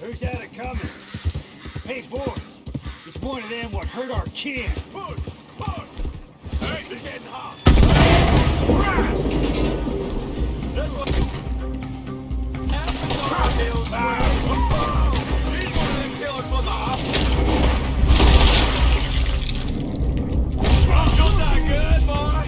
Who's that coming? Hey, boys, it's one of them what hurt our kin. Push! Push! Hey, it's getting hot! Christ! This one... He's one of them killers for the hospital! You're not good, boy!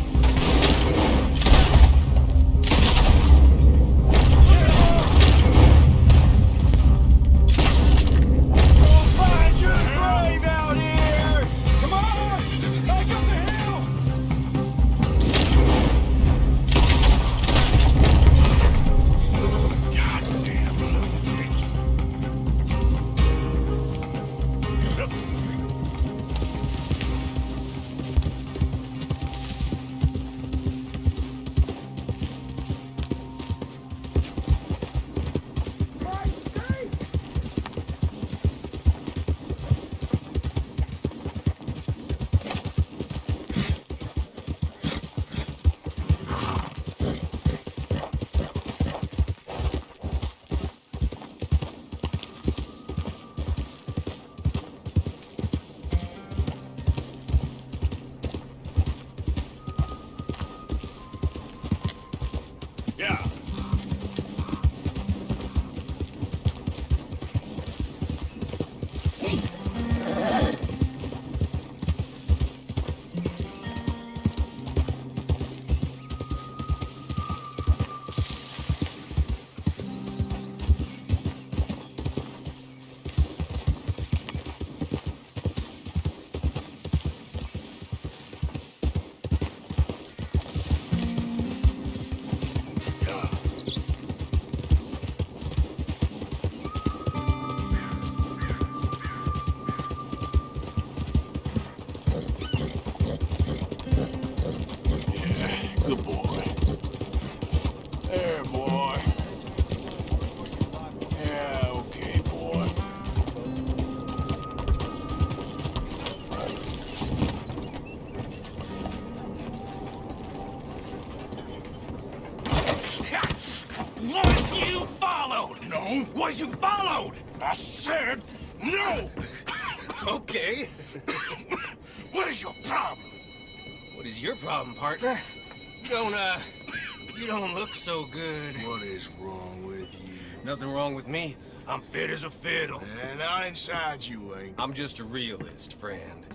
Good boy. There, boy. Yeah, okay, boy. Was you followed? No. Was you followed? I said no. Okay. What is your problem? What is your problem, partner? You don't look so good. What is wrong with you? Nothing wrong with me. I'm fit as a fiddle. And not inside you ain't. I'm just a realist, friend.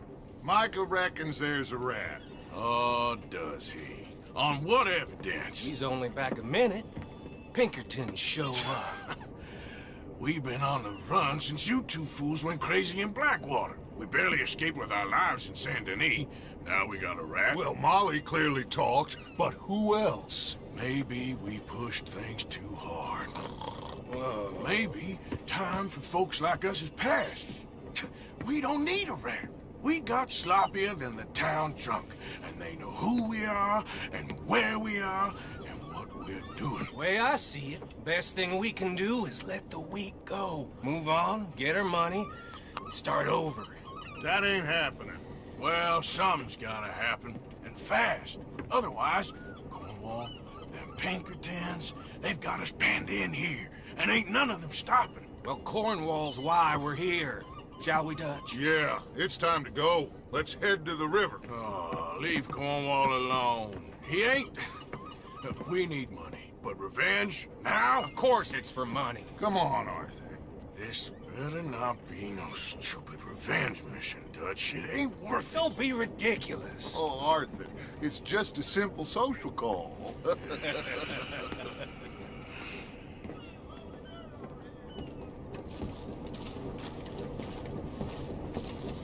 Micah reckons there's a rat. Oh, does he? On what evidence? He's only back a minute. Pinkerton showed up. We've been on the run since you two fools went crazy in Blackwater. We barely escaped with our lives in Saint Denis. Now we got a rat. Well, Molly clearly talked, but who else? Maybe we pushed things too hard. Whoa. Maybe time for folks like us is past. We don't need a rat. We got sloppier than the town drunk, and they know who we are, and where we are, and what we're doing. Way I see it, best thing we can do is let the week go. Move on, get her money, and start over. That ain't happening. Well, something's gotta happen, and fast. Otherwise, Cornwall, them Pinkertons, they've got us penned in here, and ain't none of them stopping. Well, Cornwall's why we're here. Shall we, Dutch? Yeah, it's time to go. Let's head to the river. Oh, leave Cornwall alone. He ain't... We need money, but revenge, now? Of course it's for money. Come on, Arthur. This better not be no stupid revenge mission, Dutch. It ain't worth it. Don't be ridiculous. Oh, Arthur, it's just a simple social call.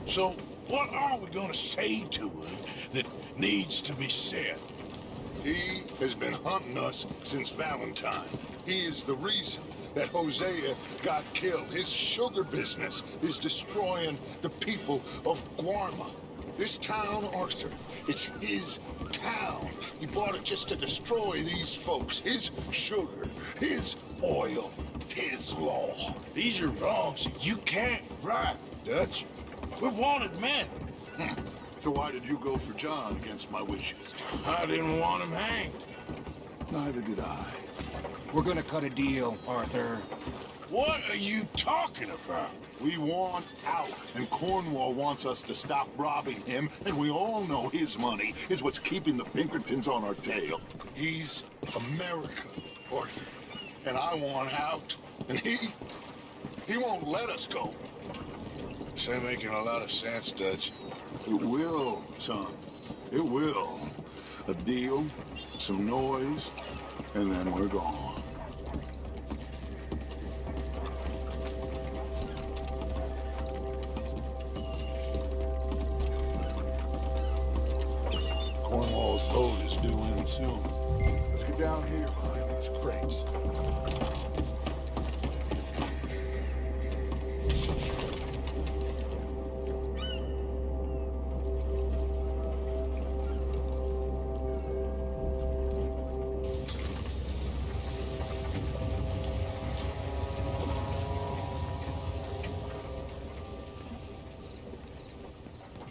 So, What are we gonna say to him that needs to be said? He has been hunting us since Valentine. He is the reason that Hosea got killed. His sugar business is destroying the people of Guarma. This town, Arthur, is his town. He bought it just to destroy these folks. His sugar, his oil, his law. These are wrongs that you can't right, Dutch. We're wanted men. So why did you go for John against my wishes? I didn't want him hanged. Neither did I. We're gonna cut a deal, Arthur. What are you talking about? We want out, and Cornwall wants us to stop robbing him, and we all know his money is what's keeping the Pinkertons on our tail. He's America, Arthur, and I want out, and he won't let us go. This ain't making a lot of sense, Dutch. It will, son. It will. A deal, some noise, and then we're gone. Cornwall's boat is due in soon. Let's get down here behind these crates.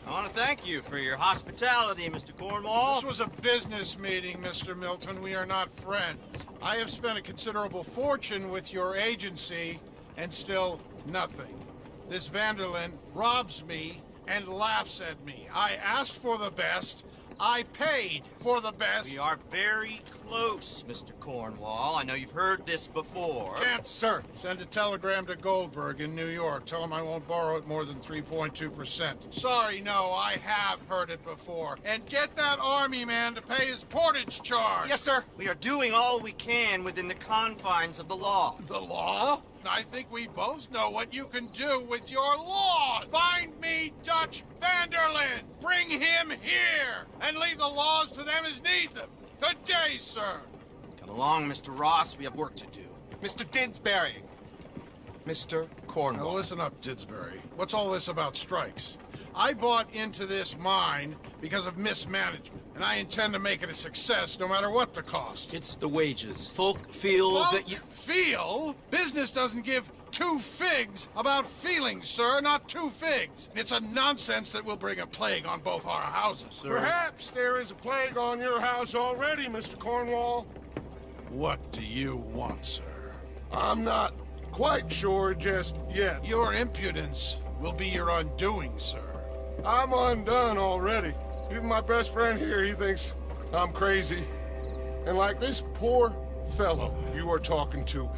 I want to thank you for your hospitality, Mr. Cornwall. This was a business meeting, Mr. Milton. We are not friends. I have spent a considerable fortune with your agency, and still nothing. This Vanderlyn robs me and laughs at me. I asked for the best. I paid for the best. We are very close, Mr. Cornwall. I know you've heard this before. Chance, sir. Send a telegram to Goldberg in New York. Tell him I won't borrow it more than 3.2%. Sorry, no, I have heard it before. And get that army man to pay his portage charge. Yes, sir. We are doing all we can within the confines of the law. The law? I think we both know what you can do with your law. Find me Dutch Vanderlyn. Bring him here. And leave the laws to them as need them. Good day, sir. Come along, Mr. Ross. We have work to do. Mr. Didsbury. Mr. Cornwall. Now listen up, Didsbury. What's all this about strikes? I bought into this mine because of mismanagement, and I intend to make it a success no matter what the cost. It's the wages. Folk feel that you... Feel? Business doesn't give two figs about feelings, sir, not two figs. It's a nonsense that will bring a plague on both our houses, sir. Perhaps there is a plague on your house already, Mr. Cornwall. What do you want, sir? I'm not quite sure just yet. Your impudence will be your undoing, sir. I'm undone already. Even my best friend here, he thinks I'm crazy. And like this poor fellow you are talking to,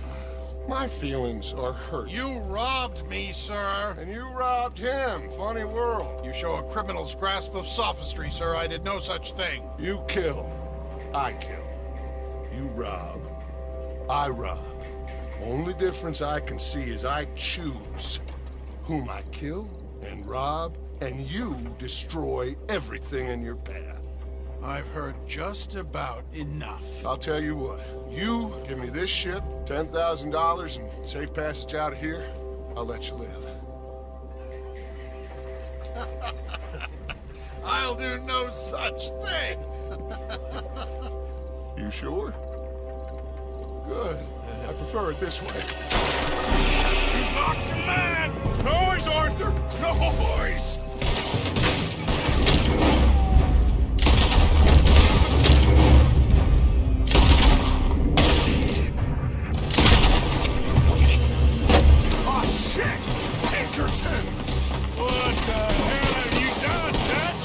my feelings are hurt. You robbed me, sir. And you robbed him. Funny world. You show a criminal's grasp of sophistry, sir. I did no such thing. You kill. I kill. You rob. I rob. Only difference I can see is I choose whom I kill and rob, and you destroy everything in your path. I've heard just about enough. I'll tell you what. You give me this ship, $10,000, and safe passage out of here, I'll let you live. I'll do no such thing. You sure? Good. I prefer it this way. You've lost your man! Noise, Arthur! Noise! Oh, shit! Pinkertons! What the hell have you done, Dutch?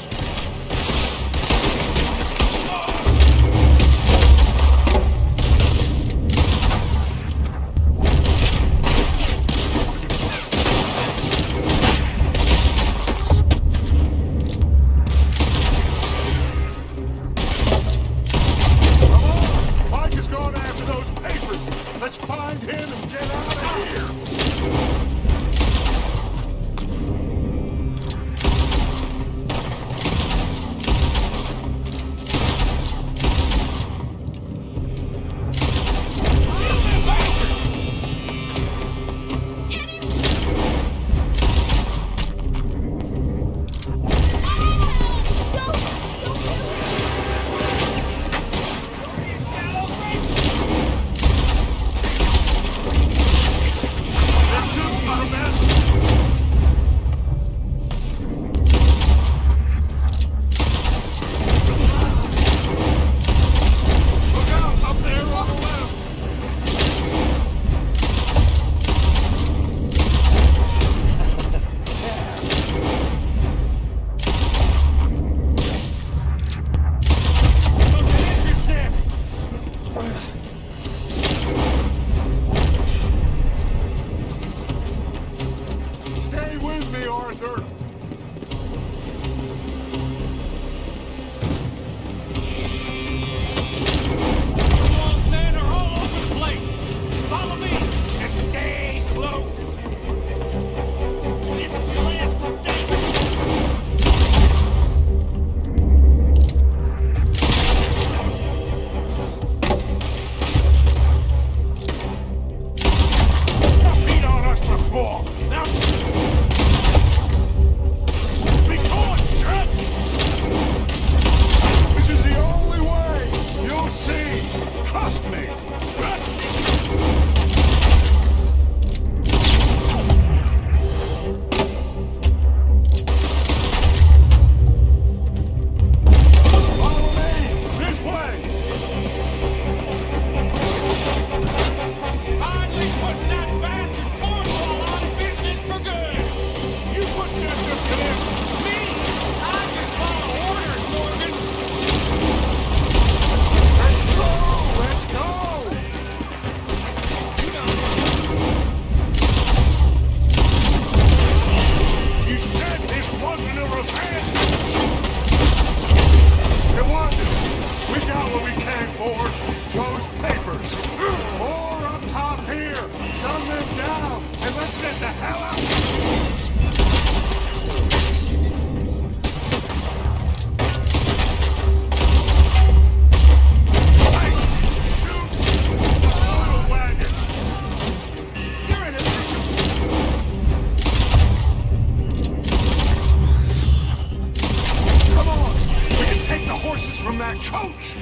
from that coach!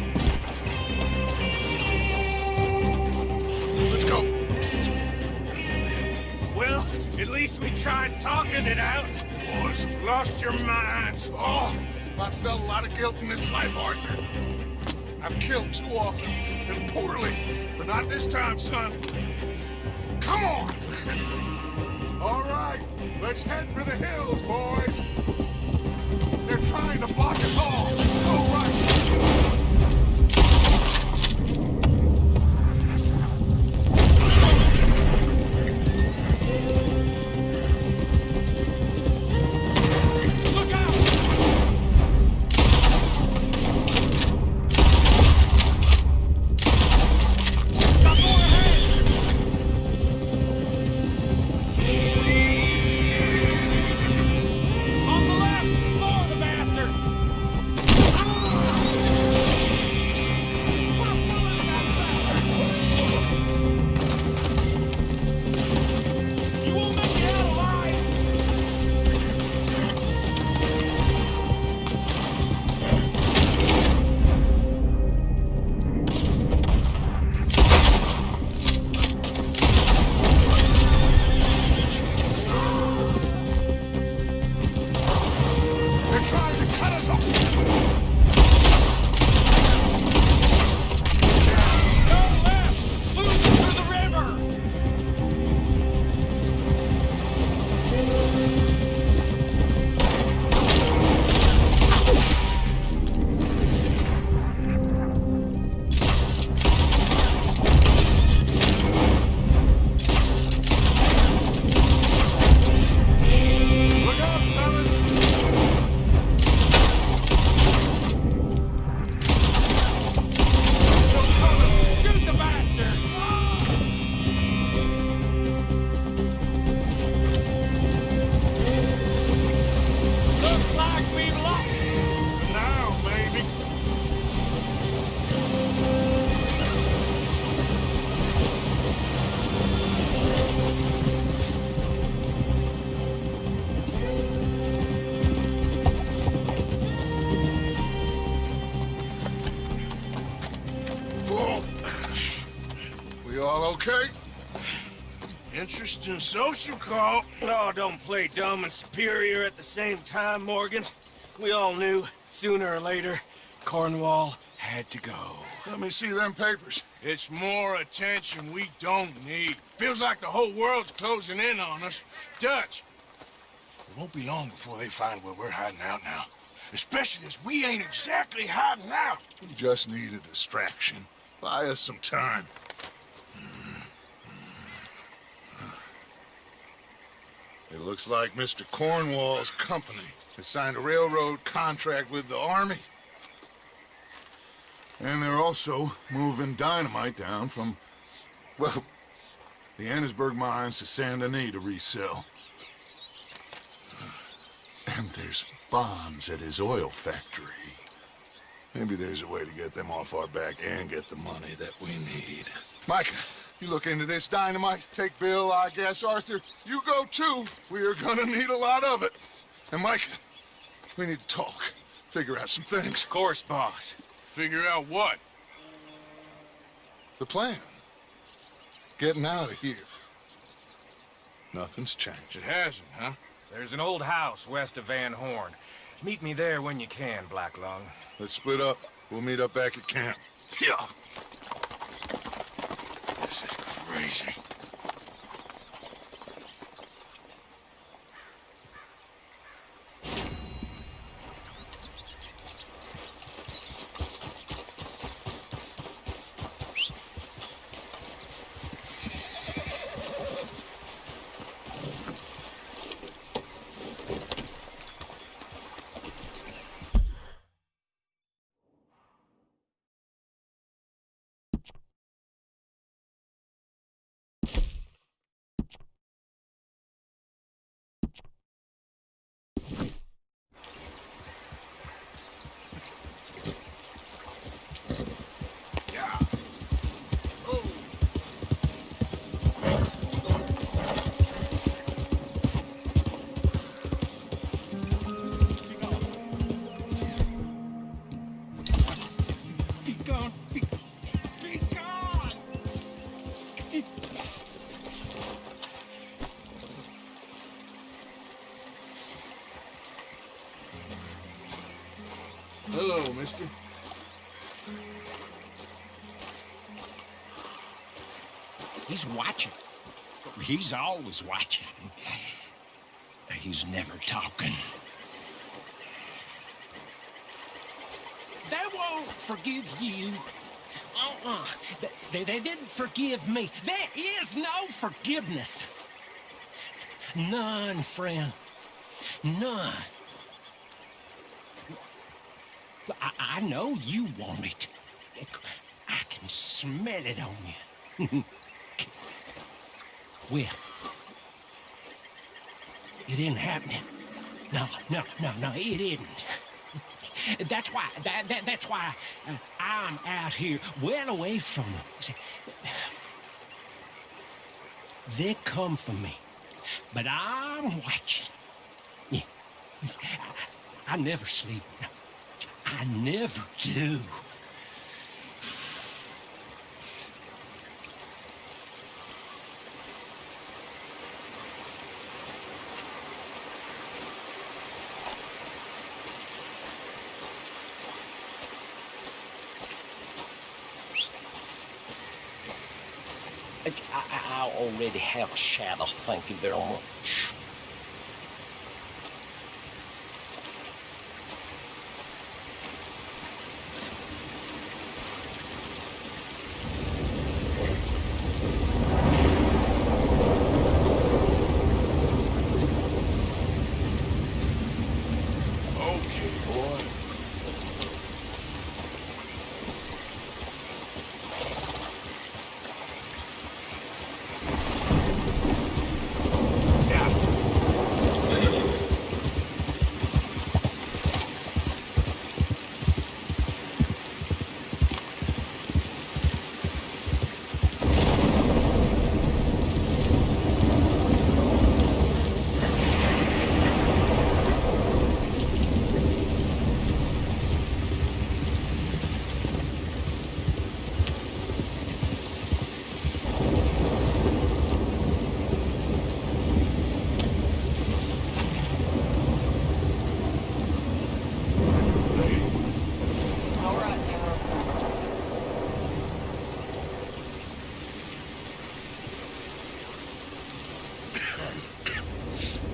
Let's go. Well, at least we tried talking it out. Boys have lost your minds. Oh, I felt a lot of guilt in this life, Arthur. I've killed too often and poorly, but not this time, son. Come on! All right, let's head for the hills, boys. They're trying to block us off. Go right. Okay. Interesting social call. Oh, don't play dumb and superior at the same time, Morgan. We all knew, sooner or later, Cornwall had to go. Let me see them papers. It's more attention we don't need. Feels like the whole world's closing in on us. Dutch, It won't be long before they find where we're hiding out now. Especially as we ain't exactly hiding out. We just need a distraction. Buy us some time. It looks like Mr. Cornwall's company has signed a railroad contract with the Army. And they're also moving dynamite down from, well, the Annesburg mines to Saint Denis to resell. And there's bonds at his oil factory. Maybe there's a way to get them off our back and get the money that we need. Micah, you look into this dynamite. Take Bill, I guess. Arthur, you go too. We are gonna need a lot of it. And Micah, we need to talk. Figure out some things. Of course, boss. figure out what? The plan. Getting out of here. Nothing's changed. It hasn't, huh? There's an old house west of Van Horn. Meet me there when you can, Blacklung. Let's split up. We'll meet up back at camp. Yeah. This is crazy. Hello, mister. He's watching. He's always watching. He's never talking. They won't forgive you. They didn't forgive me. There is no forgiveness. None, friend. None. I know you want it. I can smell it on you. Well, it isn't happening. No, it isn't. That's why, that's why I'm out here, well away from them. See, they come for me, but I'm watching. Yeah. I never sleep. No, I never do. I already have a shadow, thank you very much.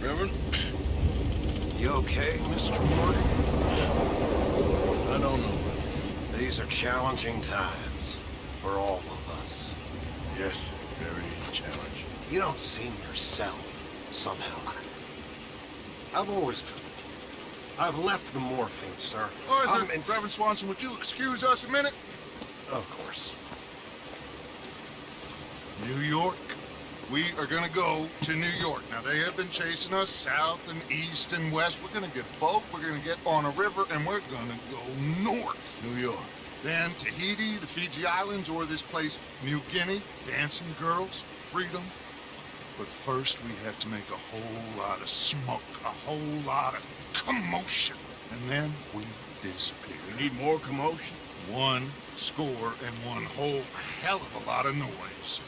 Reverend? You okay, Mr. Morgan? I don't know. These are challenging times for all of us. Yes, very challenging. You don't seem yourself, somehow. I've left the morphine, sir. Arthur, Reverend Swanson, would you excuse us a minute? Of course. New York. We are gonna go to New York. Now, they have been chasing us south and east and west. We're gonna get a boat, we're gonna get on a river, and we're gonna go north. New York. Then Tahiti, the Fiji Islands, or this place, New Guinea, dancing girls, freedom. But first, we have to make a whole lot of smoke, a whole lot of commotion. And then we disappear. We need more commotion? One score and one whole hell of a lot of noise.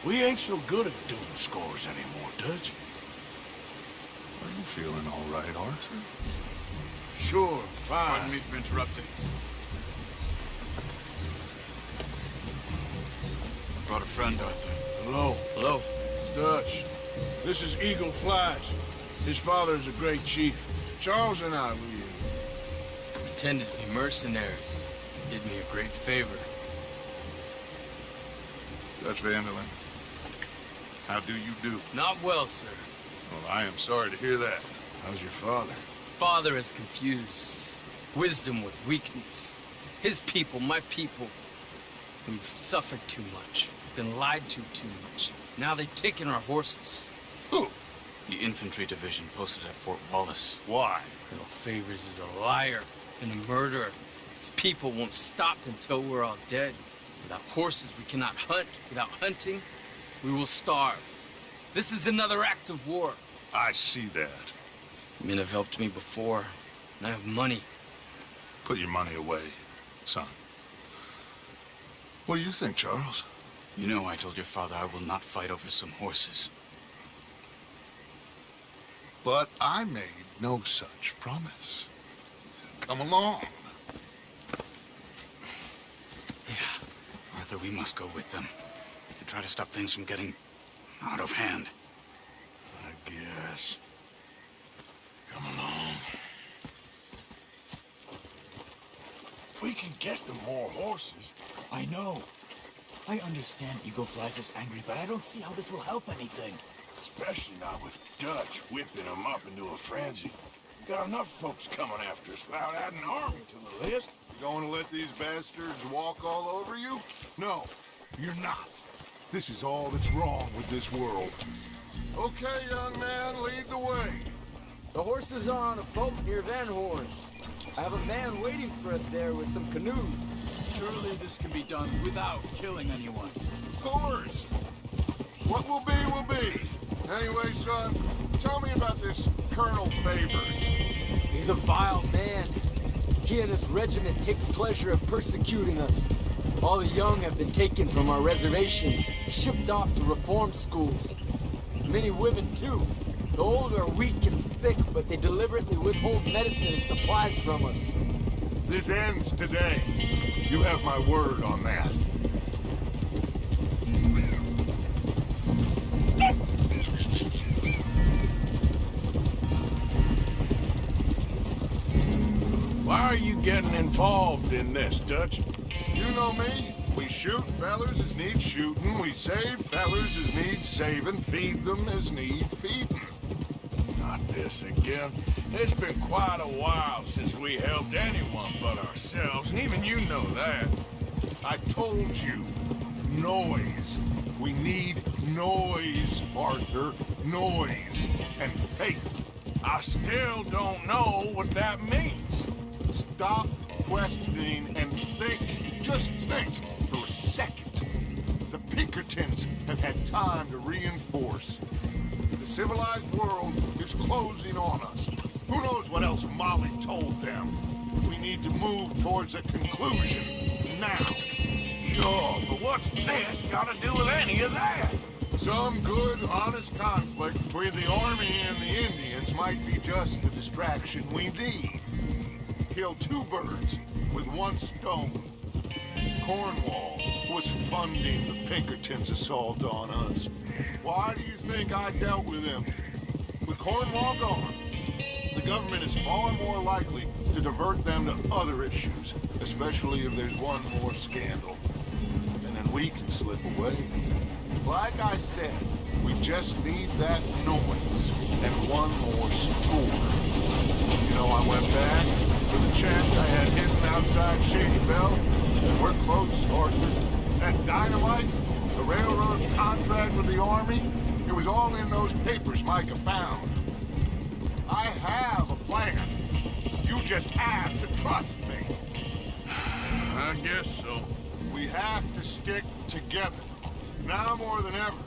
We ain't so good at doing scores anymore, Dutch. Are you feeling all right, Arthur? Sure, fine. Pardon me for interrupting. Brought a friend, Arthur. Hello. Hello. Dutch. This is Eagle Flash. His father is a great chief. Charles and I, we Pretended to be mercenaries. Did me a great favor. Dutch Vanderlyn, how do you do? Not well, sir. Well, I am sorry to hear that. How's your father? Father has confused wisdom with weakness. His people, my people, we've suffered too much, been lied to too much. Now they've taken our horses. Who? The infantry division posted at Fort Wallace. Why? Colonel Favors is a liar and a murderer. His people won't stop until we're all dead. Without horses, we cannot hunt. Without hunting, we will starve. This is another act of war. I see that. Men have helped me before, and I have money. Put your money away, son. What do you think, Charles? You know I told your father I will not fight over some horses. But I made no such promise. Come along. we must go with them to try to stop things from getting out of hand. I guess. Come along. We can get them more horses. I know. I understand Eagle Flies is angry, but I don't see how this will help anything. Especially not with Dutch whipping them up into a frenzy. We got enough folks coming after us without adding an army to the list. You going to let these bastards walk all over you? No, you're not. This is all that's wrong with this world. Okay, young man, lead the way. The horses are on a boat near Van Horn. I have a man waiting for us there with some canoes. Surely this can be done without killing anyone. Of course. What will be. Anyway, son, tell me about this Colonel Favors. He's a vile man. He and his regiment take pleasure in persecuting us. All the young have been taken from our reservation, shipped off to reform schools. Many women, too. The old are weak and sick, but they deliberately withhold medicine and supplies from us. This ends today. You have my word on that. Why are you getting involved in this, Dutch? You know me. We shoot fellers as need shooting. We save fellers as need saving. Feed them as need feeding. Not this again. It's been quite a while since we helped anyone but ourselves, and even you know that. I told you. Noise. We need noise, Arthur. Noise. And faith. I still don't know what that means. Stop questioning and think. Just think for a second. The Pinkertons have had time to reinforce. The civilized world is closing on us. Who knows what else Molly told them? We need to move towards a conclusion now. Sure, but what's this got to do with any of that? Some good, honest conflict between the army and the Indians might be just the distraction we need. Kill two birds with one stone. Cornwall was funding the Pinkertons' assault on us. Why do you think I dealt with him? With Cornwall gone, the government is far more likely to divert them to other issues, especially if there's one more scandal. And then we can slip away. Like I said, we just need that noise and one more store. You know, I went back for the chest I had hidden outside Shady Bell, and we're close, Arthur. That dynamite, the railroad contract with the army, it was all in those papers Micah found. I have a plan. You just have to trust me. I guess so. We have to stick together. Now more than ever.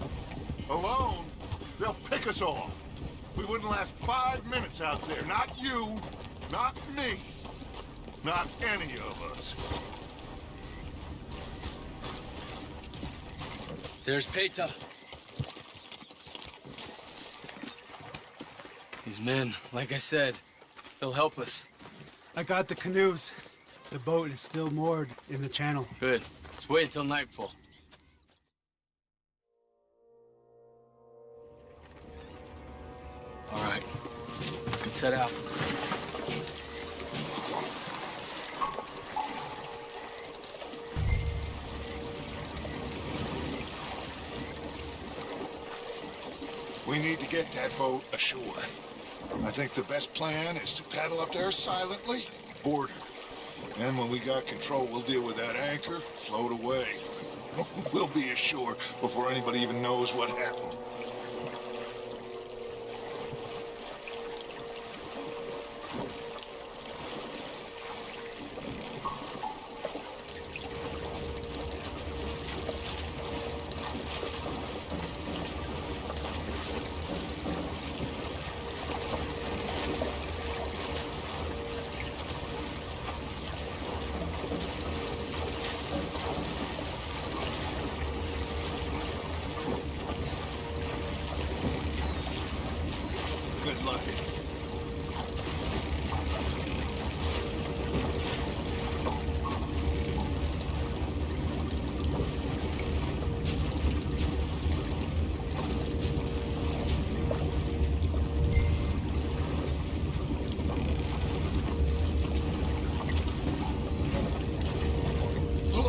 Alone, they'll pick us off. We wouldn't last 5 minutes out there. Not you, not me, not any of us. There's Peta. These men, like I said, they'll help us. I got the canoes. The boat is still moored in the channel. Good. Let's wait until nightfall. All right. Let's head out. We need to get that boat ashore. I think the best plan is to paddle up there silently, board her. And when we got control, we'll deal with that anchor, float away. We'll be ashore before anybody even knows what happened.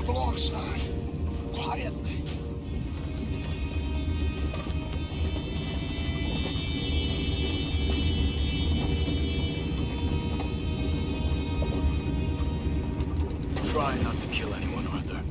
move alongside. Quietly. Try not to kill anyone, Arthur.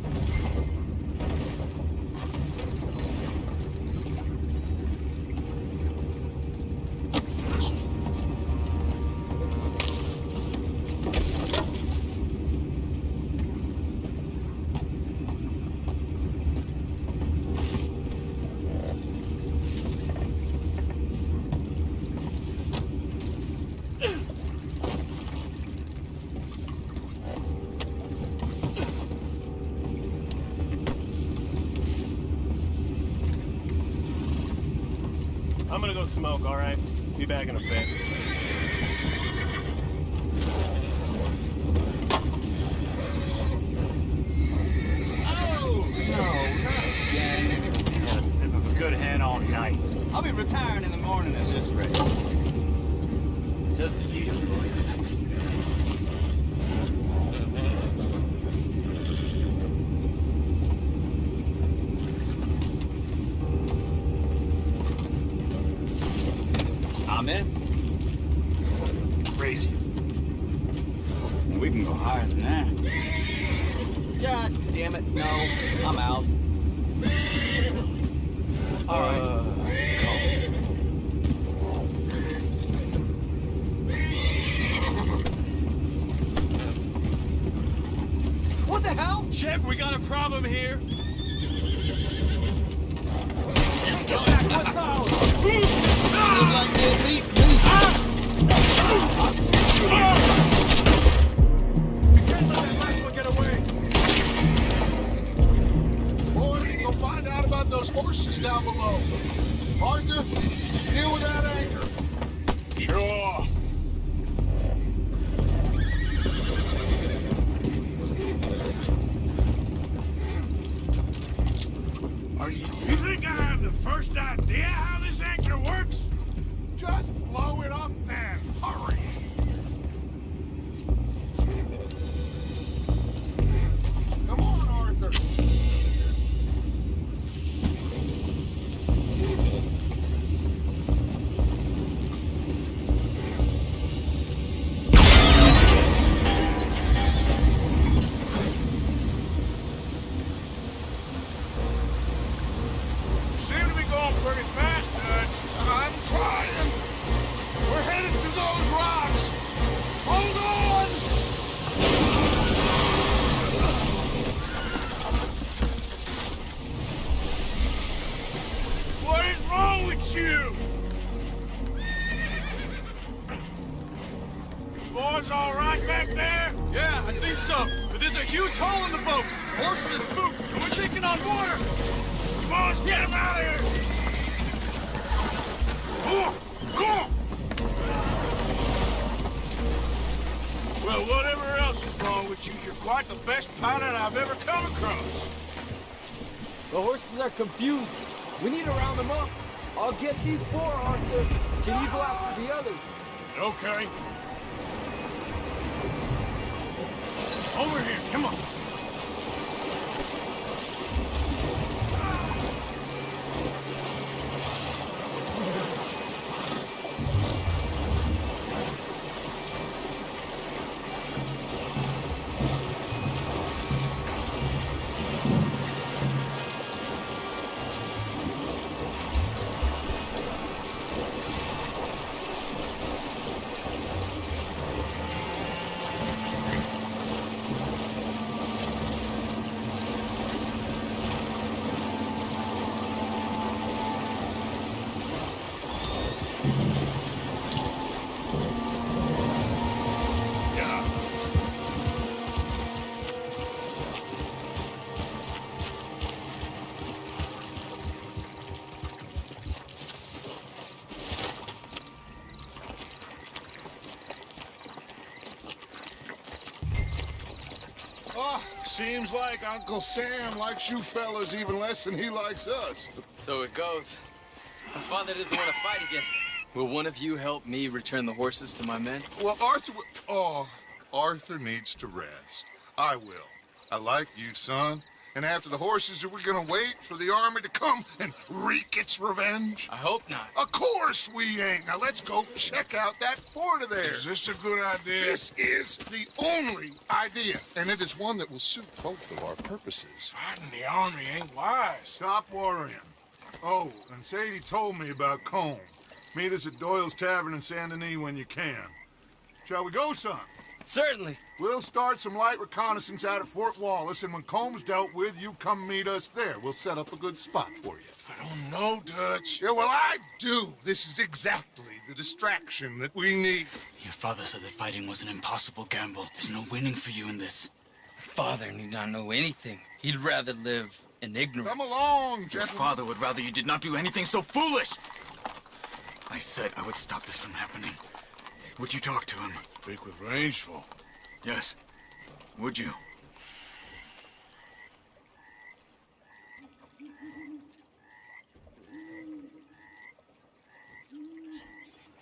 I'm gonna go smoke, all right? Be back in a bit. Oh! No, not again. Had a sniff of a good hand all night. I'll be retiring in the morning at this rate. Just you, boy. I'm in. Crazy. We can go higher than that. God damn it, no. I'm out. All right. What the hell? Shep, we got a problem here. What's ours? Feels like they're beating me. We can't let that last one get away. Boys, go find out about those horses down below. Arthur, deal with that anchor. Sure. You think I have the first idea how this anchor works? Just blow it up then. Hurry. Come on, Arthur. Seem to be going pretty fast, Dutch. I'm trying. We're headed to those rocks. Hold on! What is wrong with you? Boys all right back there? Yeah, I think so. But there's a huge hole in the boat. Horses are spooked, and we're taking on water. Come on, let's get him out of here! Well, whatever else is wrong with you, you're quite the best pilot I've ever come across. The horses are confused. We need to round them up. I'll get these four, Arthur. Can you go after the others? Okay. Over here, come on. Oh, seems like Uncle Sam likes you fellas even less than he likes us. So it goes. My father doesn't want to fight again. Will one of you help me return the horses to my men? Well, Arthur needs to rest. I will. I like you, son. And after the horses, are we gonna wait for the army to come and wreak its revenge? I hope not. Of course we ain't. Now let's go check out that fort of theirs. Is this a good idea? This is the only idea, and it is one that will suit both of our purposes. Fighting the army ain't wise. Stop worrying. Oh, and Sadie told me about Combe. Meet us at Doyle's Tavern in Saint Denis when you can. Shall we go, son? Certainly. We'll start some light reconnaissance out at Fort Wallace, and when Combs dealt with, you come meet us there. We'll set up a good spot for you. I don't know, Dutch. Yeah, well, I do. This is exactly the distraction that we need. Your father said that fighting was an impossible gamble. There's no winning for you in this. Father need not know anything. He'd rather live in ignorance. Come along, Your gentlemen. father would rather you did not do anything so foolish. I said I would stop this from happening. Would you talk to him? Speak with Rangeful. Yes. Would you?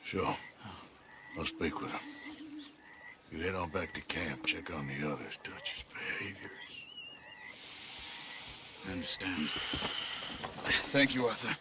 Sure. I'll speak with him. You head on back to camp, check on the others, Dutch's behaviors. I understand. Thank you, Arthur.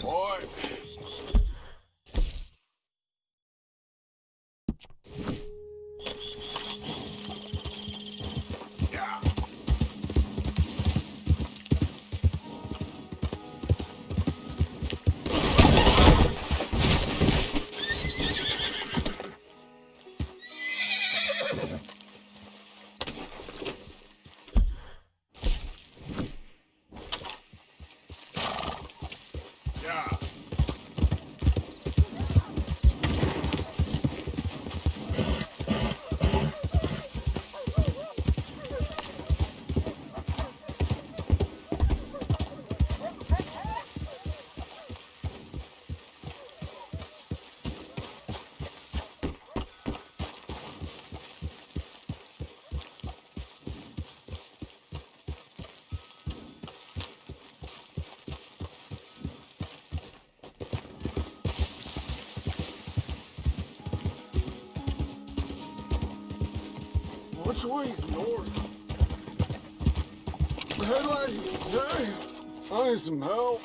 Boy. Yeah. Yeah. Which way's north? Hey, I need some help.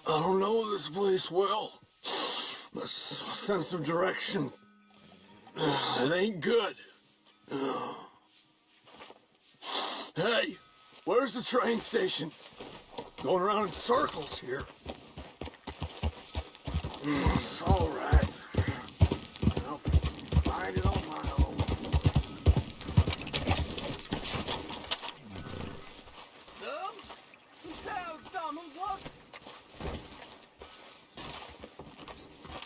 I don't know this place well. My sense of direction, it ain't good. Hey, where's the train station? Going around in circles here. It's all right. I'll find it on my own. Who sounds dumb? What?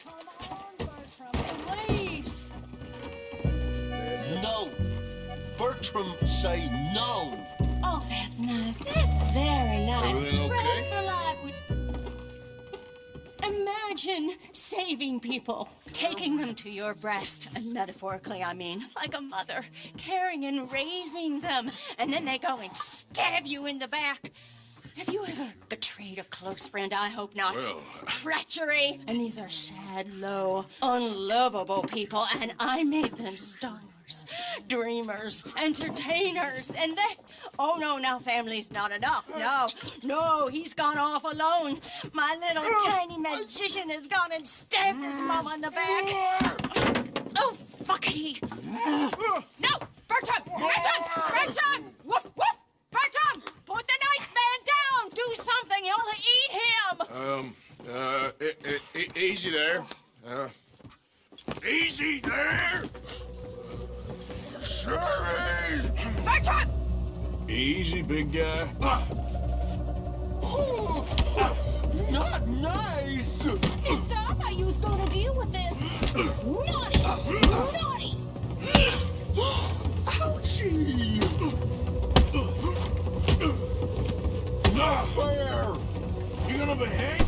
Come on, Bertram, please. No. Bertram say no. Oh, that's nice. That's very Everything okay? Friends for life. Imagine saving people, taking them to your breast, and metaphorically, I mean, like a mother, caring and raising them, and then they go and stab you in the back. Have you ever betrayed a close friend? I hope not. Well, Treachery. And these are sad, low, unlovable people, and I made them stars, dreamers, entertainers, and they... Oh, no, now family's not enough. No, he's gone off alone. My little tiny magician has gone and stabbed his mom on the back. Oh, fuckity. No, Bertram! Woof, woof! Bertram, put the nice man down. Do something. You'll eat him. Easy there. Easy there! Sorry! Bertram! Easy, big guy. Not nice! Mister, I thought you was gonna deal with this. Naughty! Naughty! Ouchie! Not fair! You gonna behave?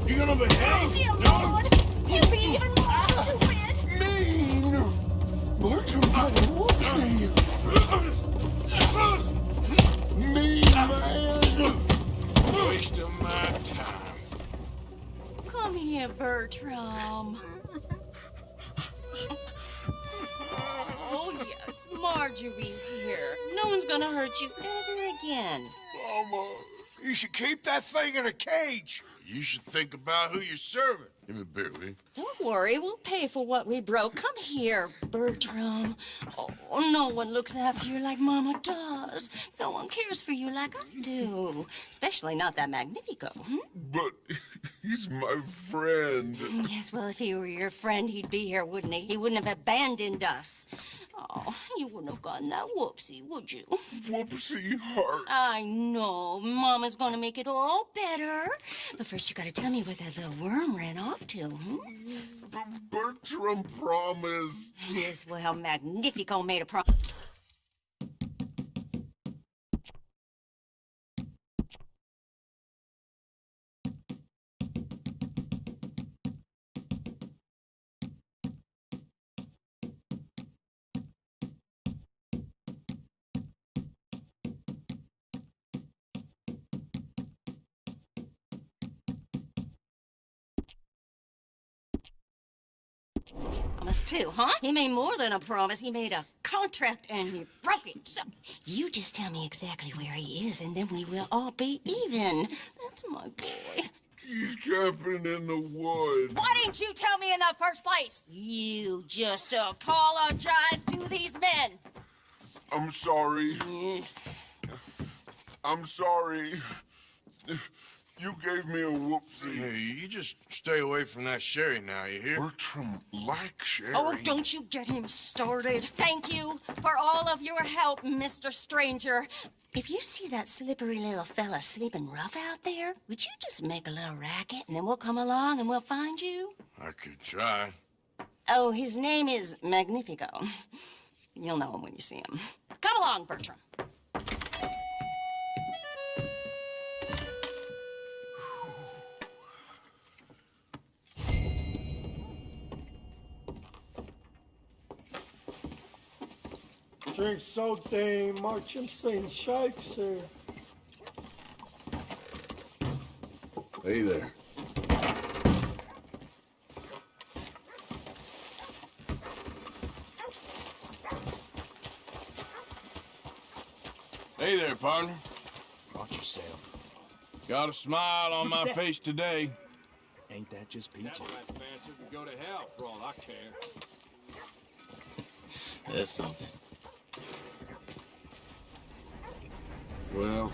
You gonna behave? Dear Lord! You'll be even more stupid! Mean! Bertram got a whoopsie! Mean man! Wasting my time. Come here, Bertram. Oh, yes, Marjorie's here. No one's gonna hurt you ever again. Mama, you should keep that thing in a cage. You should think about who you're serving. Give me a beer, will you? Don't worry, we'll pay for what we broke. Come here, Bertram. Oh, no one looks after you like Mama does. No one cares for you like I do. Especially not that Magnifico, But he's my friend. Yes, well, if he were your friend, he'd be here, wouldn't he? He wouldn't have abandoned us. Oh, you wouldn't have gotten that whoopsie, would you? Whoopsie heart. I know. Mama's gonna make it all better. But first, you gotta tell me where that little worm ran off to, Bertram promised. Yes, well, Magnifico made a promise. Promise too, huh? He made more than a promise. He made a contract and he broke it. So you just tell me exactly where he is and then we will all be even. That's my boy. He's camping in the woods. Why didn't you tell me in the first place? You just apologize to these men. I'm sorry. I'm sorry. You gave me a whoopsie. Hey, you just stay away from that sherry now, you hear? Bertram likes sherry. Oh, don't you get him started. Thank you for all of your help, Mr. Stranger. If you see that slippery little fella sleeping rough out there, would you just make a little racket and then we'll come along and we'll find you? I could try. Oh, his name is Magnifico. You'll know him when you see him. Come along, Bertram. Drink so dang much, I'm saying shapes here. Hey there. Hey there, partner. Watch yourself. Got a smile on my face today. Ain't that just peaches? That bastard can go to hell for all I care. That's something. Well,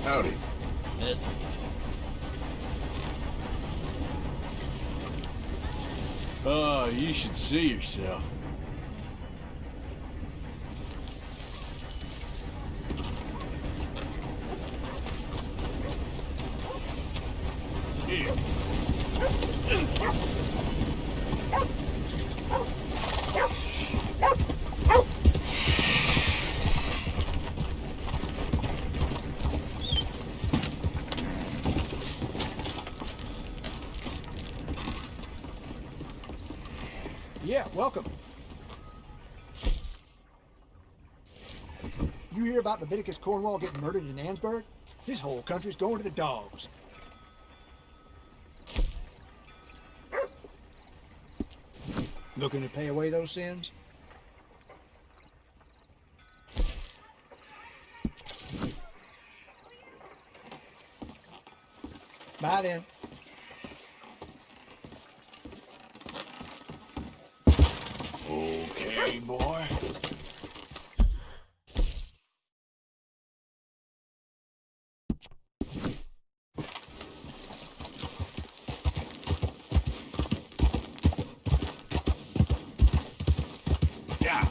howdy. Mister. Oh, you should see yourself. Here. Yeah, welcome. You hear about Leviticus Cornwall getting murdered in Ansburg? His whole country's going to the dogs. Looking to pay away those sins? Bye then. Okay, boy. Yeah.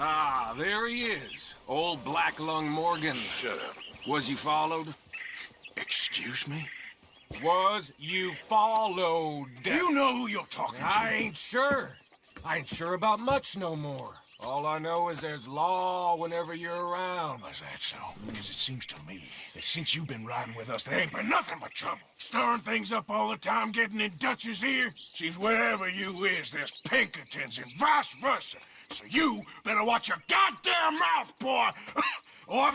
Ah, there he is. Old Black Lung Morgan. Shut up. Was you followed? Excuse me? Was you followed? You know who you're talking to. I ain't sure. I ain't sure about much no more. All I know is there's law whenever you're around. Is that so? Because it seems to me that since you've been riding with us, there ain't been nothing but trouble. Stirring things up all the time, getting in Dutch's ear. Seems wherever you is, there's Pinkertons and vice versa. So you better watch your goddamn mouth, boy! Or...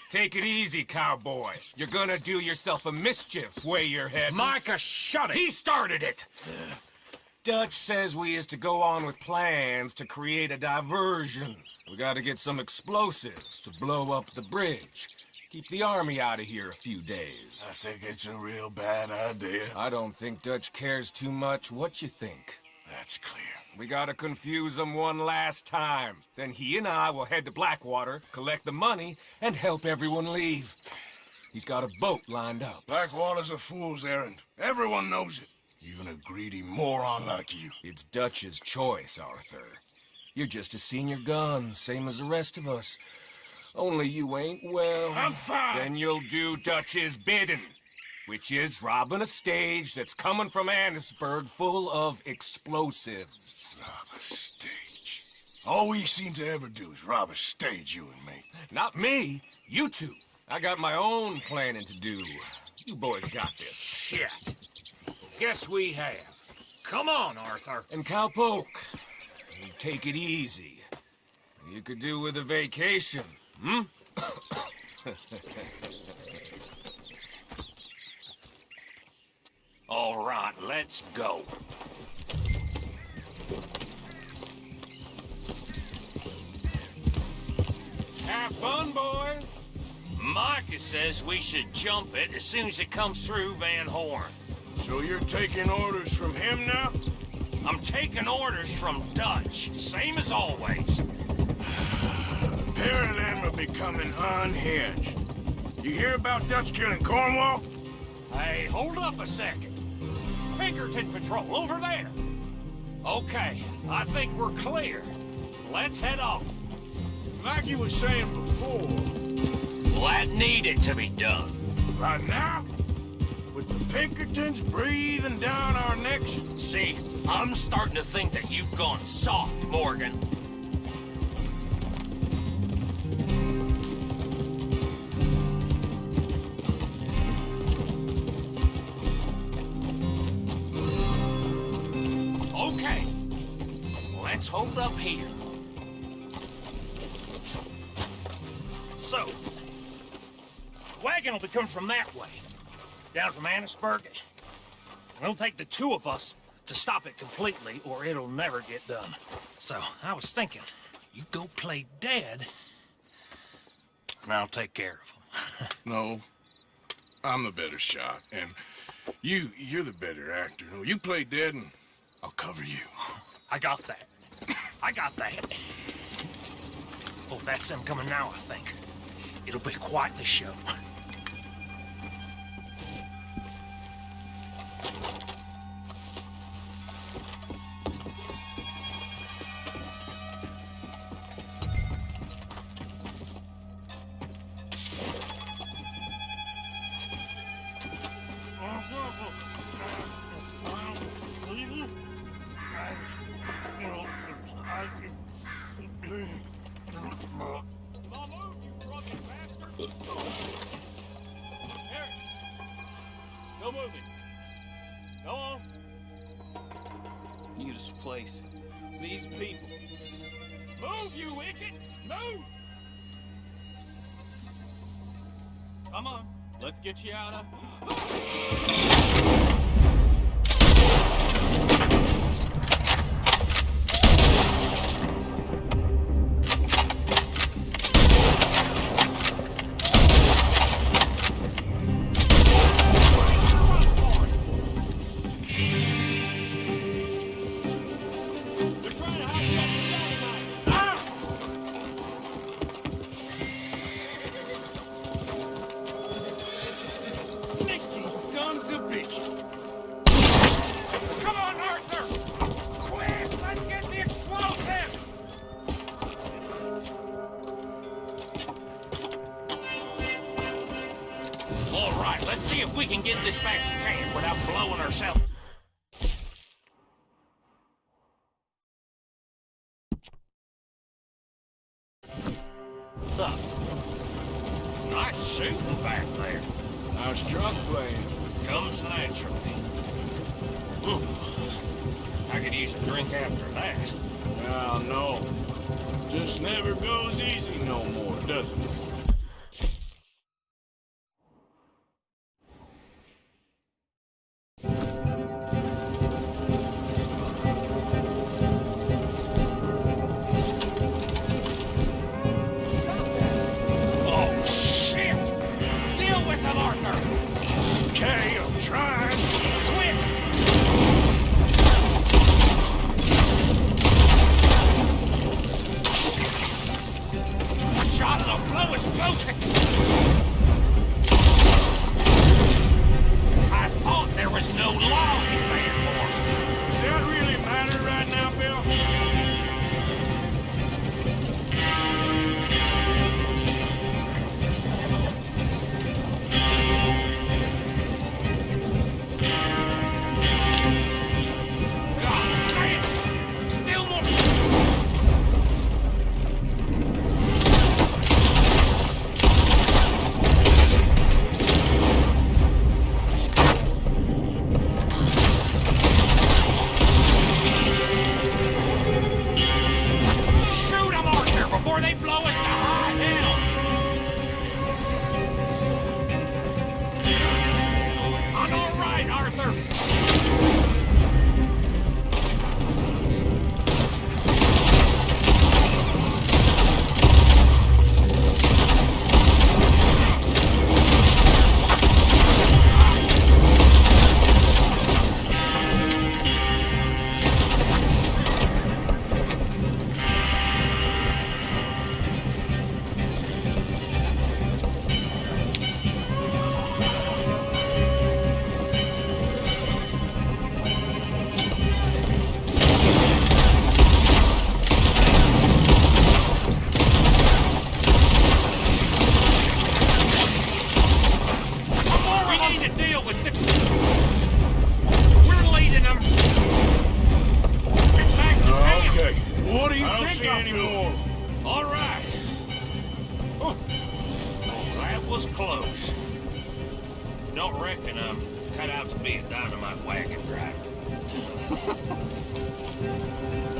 Take it easy, cowboy. You're gonna do yourself a mischief way you're heading. Micah, shut it! He started it! Dutch says we is to go on with plans to create a diversion. We gotta get some explosives to blow up the bridge. Keep the army out of here a few days. I think it's a real bad idea. I don't think Dutch cares too much what you think. That's clear. We gotta confuse him one last time. Then he and I will head to Blackwater, collect the money, and help everyone leave. He's got a boat lined up. Blackwater's a fool's errand. Everyone knows it. Even a greedy moron like you. It's Dutch's choice, Arthur. You're just a senior gun, same as the rest of us. Only you ain't well. I'm fine. Then you'll do Dutch's bidding. Which is robbing a stage that's coming from Annisburg full of explosives. Rob a stage? All we seem to ever do is rob a stage, you and me. Not me. You two. I got my own planning to do. You boys got this. Shit. Guess we have. Come on, Arthur. And Cowpoke, take it easy. You could do with a vacation, hmm? All right, let's go. Have fun, boys. Micah says we should jump it as soon as it comes through Van Horn. So you're taking orders from him now? I'm taking orders from Dutch, same as always. The pair of them are becoming unhinged. You hear about Dutch killing Cornwall? Hey, hold up a second. Pinkerton Patrol, over there. Okay, I think we're clear. Let's head off. Like you were saying before. Well, that needed to be done. Right now? With the Pinkertons breathing down our necks? See, I'm starting to think that you've gone soft, Morgan. Okay, let's hold up here. So, the wagon will be coming from that way, down from Annisburg. It'll take the two of us to stop it completely, or it'll never get done. So, I was thinking, you go play dead, and I'll take care of him. No, I'm the better shot, and you're the better actor. No, you play dead, and I'll cover you. I got that. I got that. Oh, that's them coming now, I think. It'll be quite the show. moving. Go on. You this place. These people. Move, you wicked! Move! Come on, let's get you out of... Let's see if we can get this back to camp without blowing ourselves. Up. Nice shooting back there. How's drunk playing? Comes naturally. I could use a drink after that. Well, no. Just never goes easy no more, does it? I thought there was no law in Vanmore. Does that really matter right now, Bill? God damn! Still more. Before they blow us to high hell! I'm all right, Arthur! Was close. Don't reckon I'm cut out to be a dynamite wagon driver.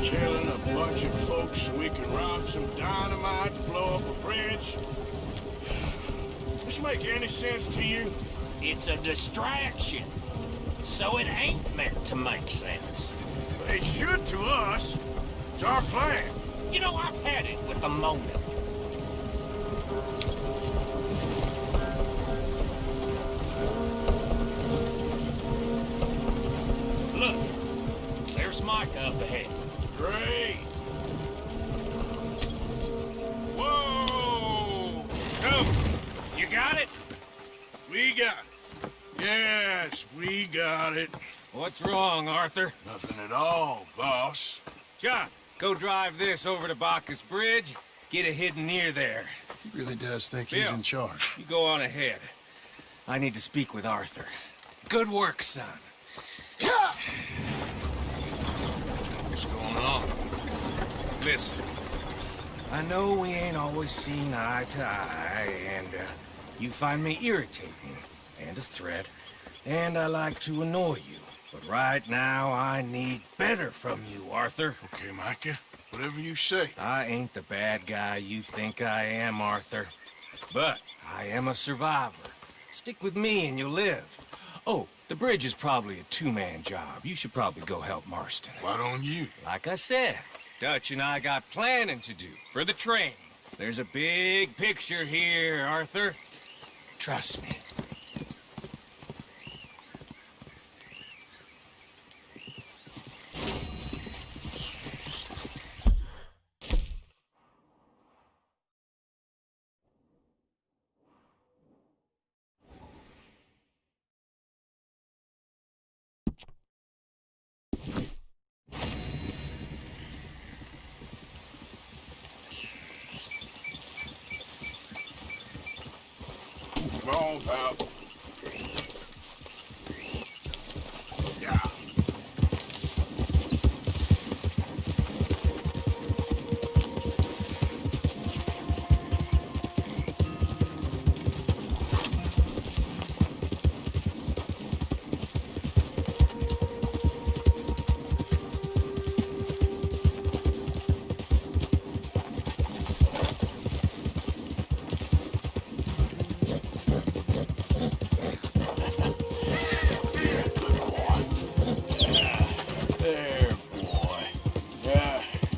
Killing a bunch of folks so we can rob some dynamite to blow up a bridge? This make any sense to you? It's a distraction, so it ain't meant to make sense. It should to us. It's our plan. You know, I've had it with the moment. Look, there's Micah up ahead. Great. Whoa! So, you got it? We got it. Yes, we got it. What's wrong, Arthur? Nothing at all, boss. John, go drive this over to Bacchus Bridge. Get it hidden near there. He really does think Bill, he's in charge. You go on ahead. I need to speak with Arthur. Good work, son. What's going on? Listen, I know we ain't always seen eye to eye, and you find me irritating and a threat, and I like to annoy you. But right now, I need better from you, Arthur. Okay, Micah. Whatever you say. I ain't the bad guy you think I am, Arthur. But I am a survivor. Stick with me and you'll live. Oh, the bridge is probably a two-man job. You should probably go help Marston. Why don't you? Like I said, Dutch and I got planning to do for the train. There's a big picture here, Arthur. Trust me. Come on, pal. Yeah.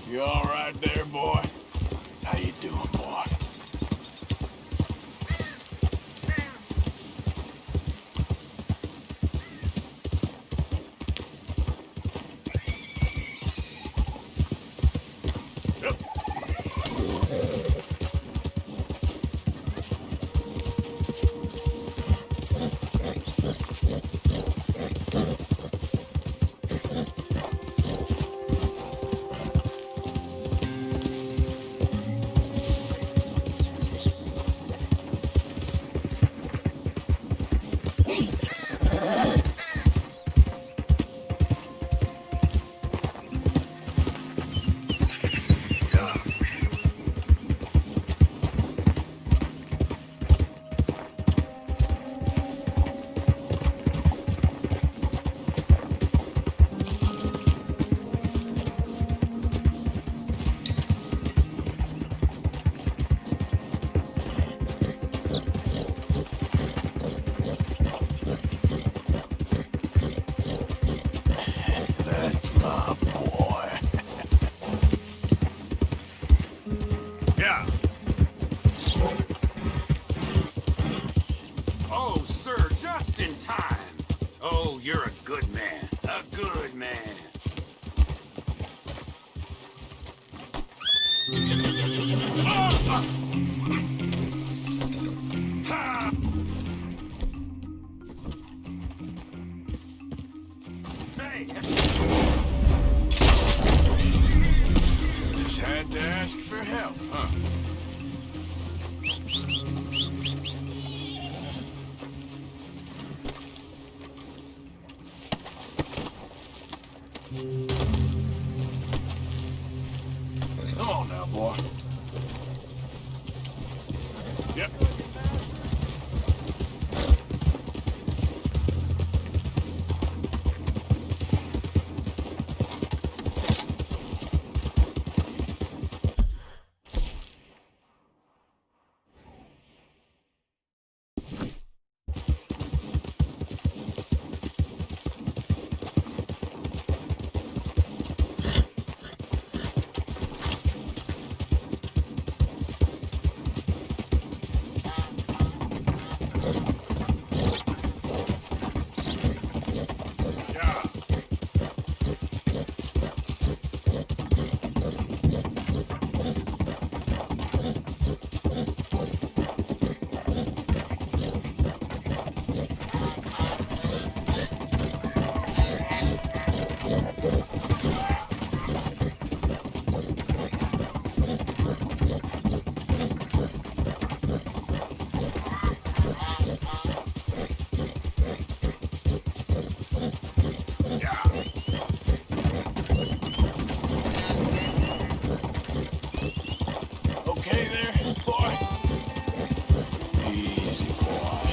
You all right there, boy? How you doing, boy? Oh, sir, just in time. Oh, you're a good man. A good man. Just had to ask for help, huh? Come on now, boy. Yep. Okay there, boy? Easy, boy.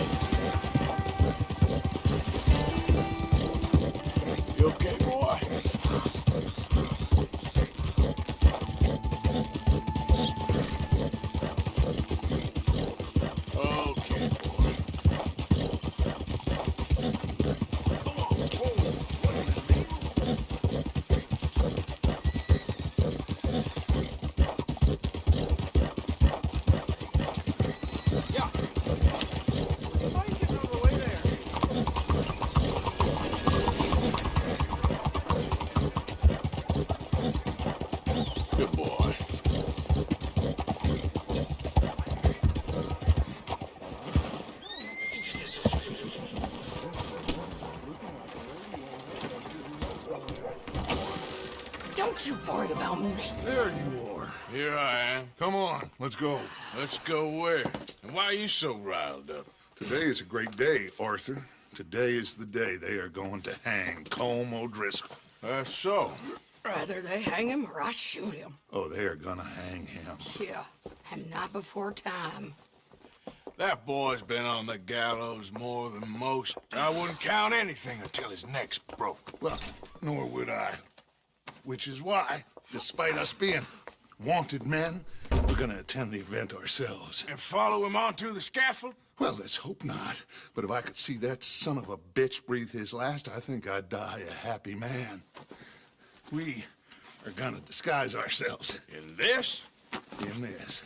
Don't you worry about me. There you are. Here I am. Come on, let's go. Let's go where? And why are you so riled up? Today is a great day, Arthur. Today is the day they are going to hang Colm O'Driscoll. That's so. Rather they hang him or I shoot him. Oh, they are gonna hang him. Yeah, and not before time. That boy's been on the gallows more than most. I wouldn't count anything until his neck's broke. Well, nor would I. Which is why, despite us being wanted men, we're gonna attend the event ourselves. And follow him onto the scaffold? Well, let's hope not. But if I could see that son of a bitch breathe his last, I think I'd die a happy man. We are gonna disguise ourselves. In this? In this.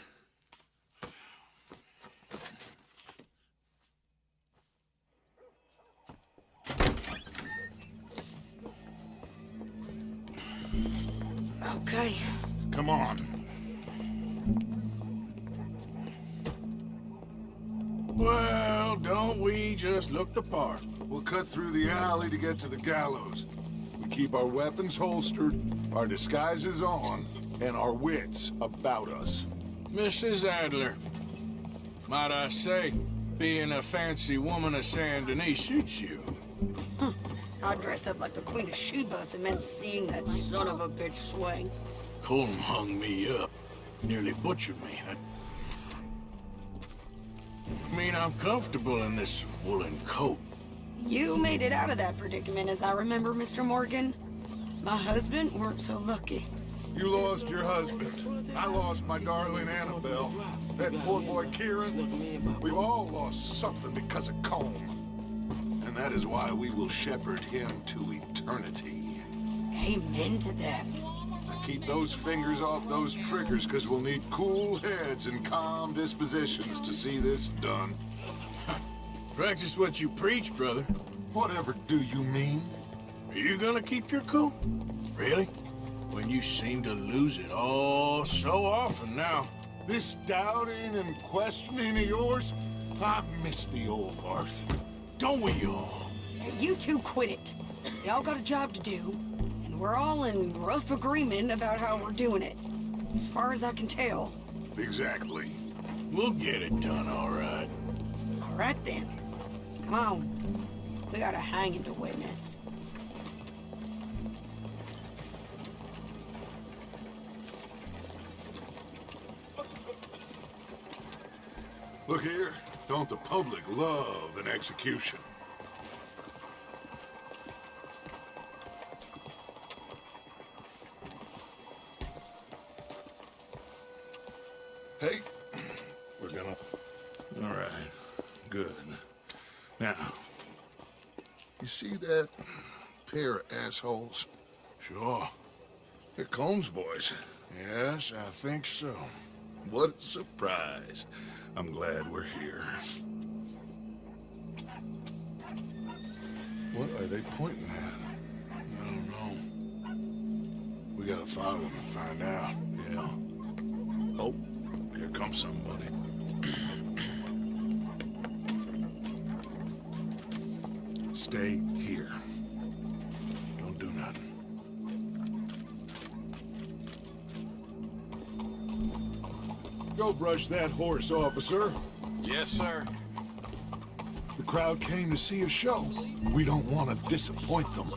Okay. Come on. Well, don't we just look the part? We'll cut through the alley to get to the gallows. We keep our weapons holstered, our disguises on, and our wits about us. Mrs. Adler, might I say, being a fancy woman of Saint Denis suits you. I'd dress up like the Queen of Sheba if it meant seeing that son of a bitch swing. Colm hung me up. Nearly butchered me. I mean, I'm comfortable in this woolen coat. You made it out of that predicament, as I remember, Mr. Morgan. My husband weren't so lucky. You lost your husband. I lost my darling Annabelle. That poor boy Kieran. We've all lost something because of Colm. And that is why we will shepherd him to eternity. Amen to that. Now keep those fingers off those triggers, because we'll need cool heads and calm dispositions to see this done. Practice what you preach, brother. Whatever do you mean? Are you gonna keep your cool? Really? When you seem to lose it all so often now. This doubting and questioning of yours, I miss the old Arthur. Don't we all? You two quit it. Y'all got a job to do, and we're all in rough agreement about how we're doing it. As far as I can tell. Exactly. We'll get it done, all right. All right, then. Come on. We got a hanging to witness. Look here. Don't the public love an execution? Hey, we're gonna... All right, good. Now, you see that pair of assholes? Sure. They're Colm's boys. Yes, I think so. What a surprise. I'm glad we're here. What are they pointing at? I don't know. We gotta follow them and find out. Yeah. Oh, here comes somebody. Stay here. Don't do nothing. Go brush that horse, officer. Yes, sir. The crowd came to see a show. We don't want to disappoint them.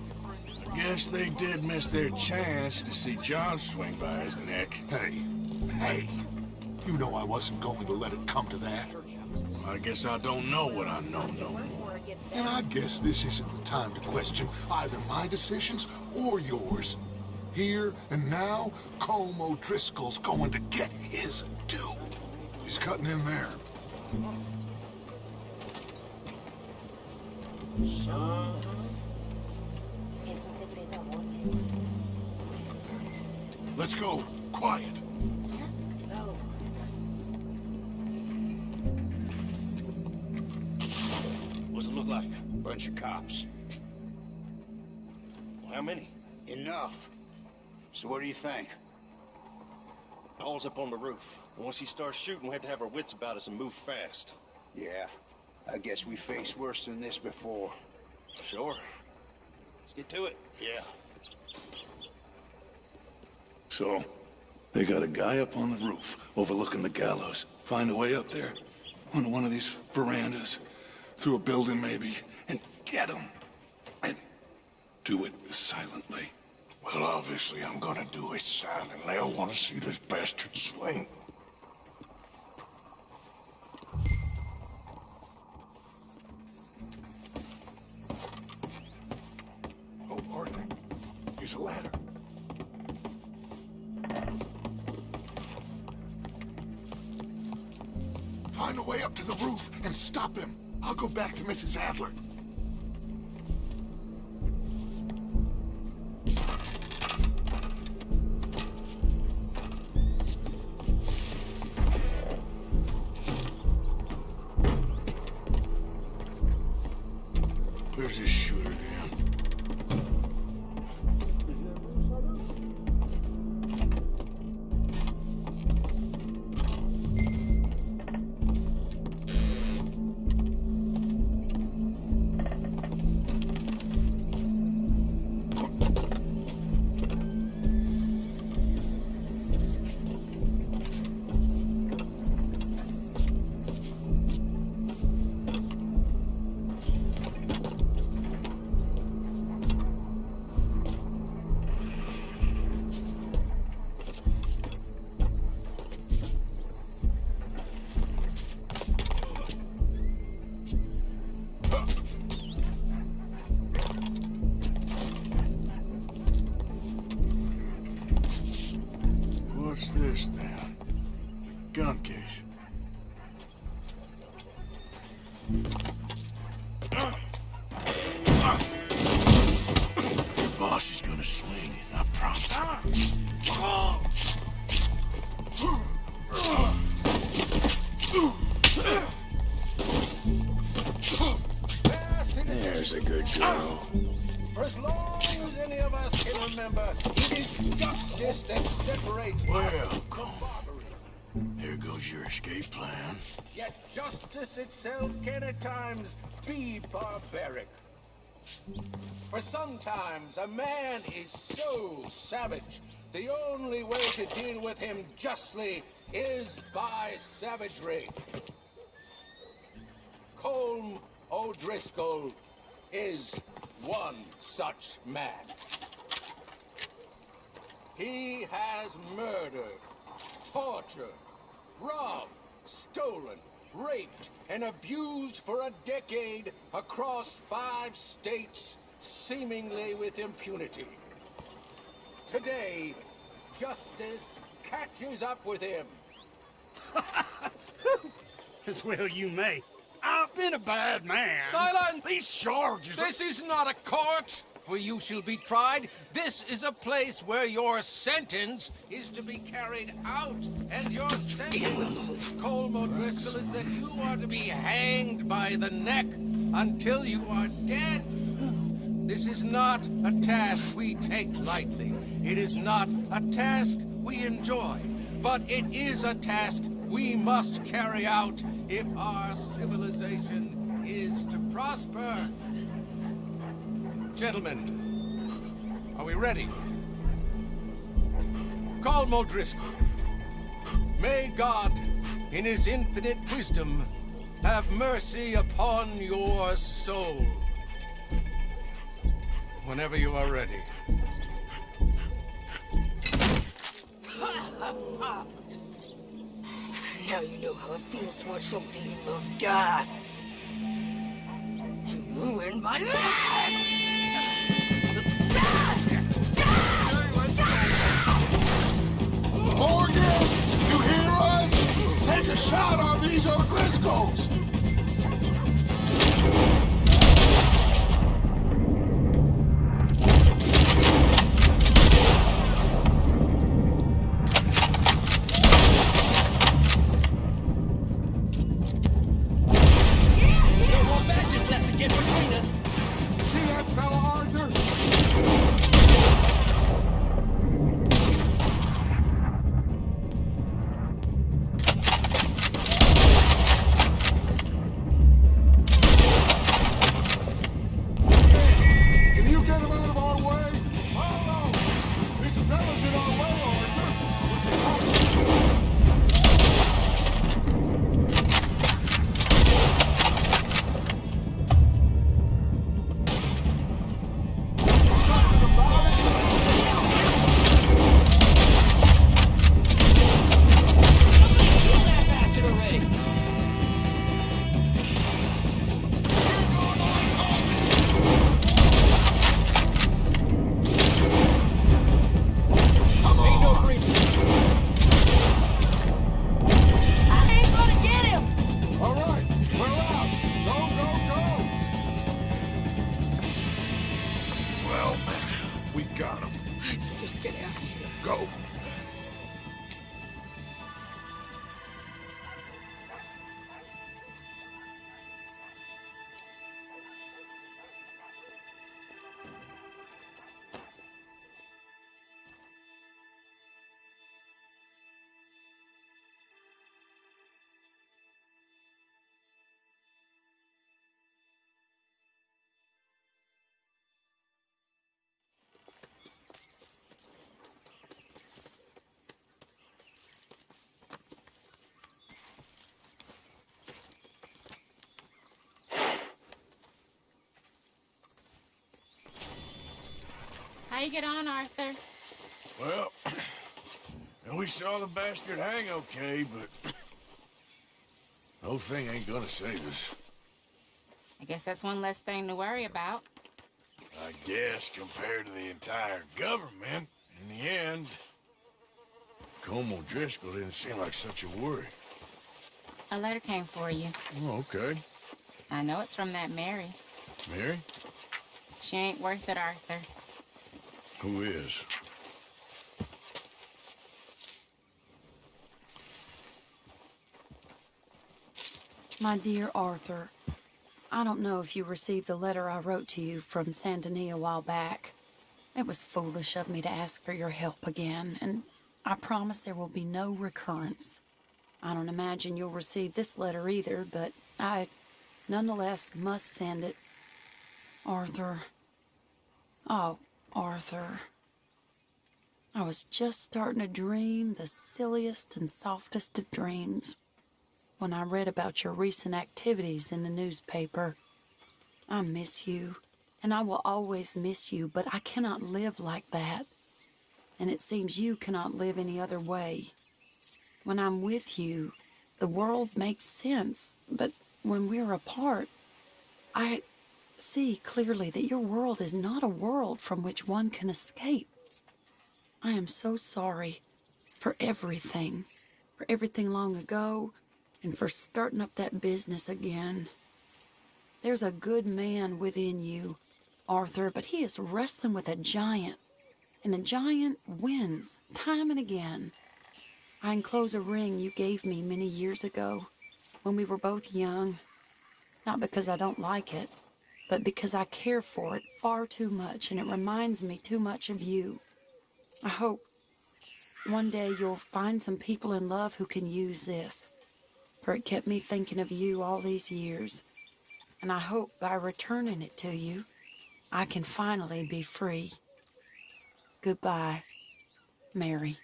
I guess they did miss their chance to see John swing by his neck. Hey, you know I wasn't going to let it come to that. I guess I don't know what I know no more. And I guess this isn't the time to question either my decisions or yours. Here and now, Colm O'Driscoll's going to get his due. He's cutting in there. Let's go. Quiet. What's it look like? Bunch of cops. Well, how many? Enough. So what do you think? All's up on the roof. And once he starts shooting, we have to have our wits about us and move fast. Yeah. I guess we faced worse than this before. Sure. Let's get to it. Yeah. So, they got a guy up on the roof overlooking the gallows. Find a way up there, onto one of these verandas, through a building maybe, and get him. And do it silently. Well, obviously I'm gonna do it silently. I want to see this bastard swing. Oh, Arthur, here's a ladder. Find a way up to the roof and stop him. I'll go back to Mrs. Adler. Where's this shooter then? What's this then? A gun case. The boss is gonna swing, I promise. There's a good girl. For as long as any of us can remember, it is justice that separates Well, come on. There goes your escape plan. Yet justice itself can at times be barbaric. For sometimes a man is so savage, the only way to deal with him justly is by savagery. Colm O'Driscoll is one such man. He has murdered, tortured, robbed, stolen, raped, and abused for a decade across 5 states, seemingly with impunity. Today, justice catches up with him. As well you may. I've been a bad man. Silence! These charges are... This is not a court where you shall be tried. This is a place where your sentence is to be carried out. And your sentence, Colm O'Driscoll, is that you are to be hanged by the neck until you are dead. This is not a task we take lightly. It is not a task we enjoy. But it is a task we must carry out if our civilization is to prosper. Gentlemen, are we ready? Colm O'Driscoll, may God, in his infinite wisdom, have mercy upon your soul. Whenever you are ready. Now you know how it feels to watch somebody you love die. You ruined my life! Morgan, you hear us? Take a shot on these O'Driscolls! go. We got him. Let's just get out of here. Go. How you get on, Arthur? Well, we saw the bastard hang okay, but the whole thing ain't gonna save us. I guess that's one less thing to worry about. I guess compared to the entire government, in the end, Como Driscoll didn't seem like such a worry. A letter came for you. Oh, okay. I know it's from that Mary. Mary? She ain't worth it, Arthur. Who is? My dear Arthur, I don't know if you received the letter I wrote to you from Saint Denis a while back. It was foolish of me to ask for your help again, and I promise there will be no recurrence. I don't imagine you'll receive this letter either, but I nonetheless must send it. Arthur. Oh, Arthur. I was just starting to dream the silliest and softest of dreams when I read about your recent activities in the newspaper. I miss you, and I will always miss you, but I cannot live like that. And it seems you cannot live any other way. When I'm with you, the world makes sense, but when we're apart, I see clearly that your world is not a world from which one can escape. I am so sorry for everything long ago, and for starting up that business again. There's a good man within you, Arthur, but he is wrestling with a giant, and the giant wins time and again. I enclose a ring you gave me many years ago when we were both young, not because I don't like it, but because I care for it far too much, and it reminds me too much of you. I hope one day you'll find some people in love who can use this, for it kept me thinking of you all these years, and I hope by returning it to you, I can finally be free. Goodbye, Mary.